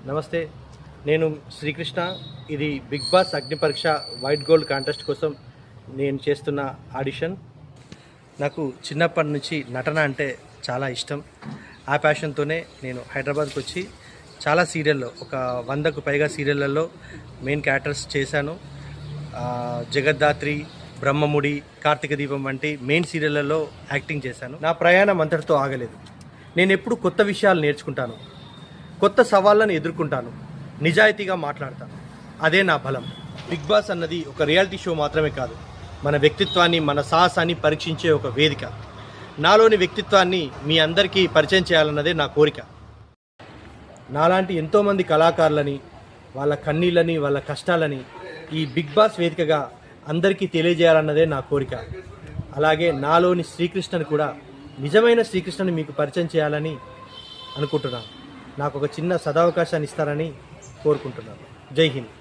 నమస్తే, నేను శ్రీకృష్ణ. ఇది బిగ్ బాస్ అగ్ని పరీక్ష వైట్ గోల్డ్ కాంటెస్ట్ కోసం నేను చేస్తున్న ఆడిషన్. నాకు చిన్నప్పటి నుంచి నటన అంటే చాలా ఇష్టం. ఆ ప్యాషన్తోనే నేను హైదరాబాద్కి వచ్చి చాలా సీరియల్లో, ఒక 100కు పైగా సీరియళ్లలో మెయిన్ క్యారెక్టర్స్ చేశాను. జగద్ధాత్రి, బ్రహ్మముడి, కార్తీక దీపం వంటి మెయిన్ సీరియళ్లలో యాక్టింగ్ చేశాను. నా ప్రయాణం అంతటితో ఆగలేదు. నేను ఎప్పుడు కొత్త విషయాలు నేర్చుకుంటాను, కొత్త సవాళ్ళను ఎదుర్కొంటాను, నిజాయితీగా మాట్లాడతాను. అదే నా బలం. బిగ్ బాస్ అన్నది ఒక రియాలిటీ షో మాత్రమే కాదు, మన వ్యక్తిత్వాన్ని, మన సాహసాన్ని పరీక్షించే ఒక వేదిక. నాలోని వ్యక్తిత్వాన్ని మీ అందరికీ పరిచయం చేయాలన్నదే నా కోరిక. నాలాంటి ఎంతోమంది కళాకారులని, వాళ్ళ కన్నీళ్ళని, వాళ్ళ కష్టాలని ఈ బిగ్ బాస్ వేదికగా అందరికీ తెలియజేయాలన్నదే నా కోరిక. అలాగే నాలోని శ్రీకృష్ణని కూడా, నిజమైన శ్రీకృష్ణని మీకు పరిచయం చేయాలని అనుకుంటున్నాను. నాకు ఒక చిన్న సదావకాశాన్ని ఇస్తారని కోరుకుంటున్నాను. జై హింద్.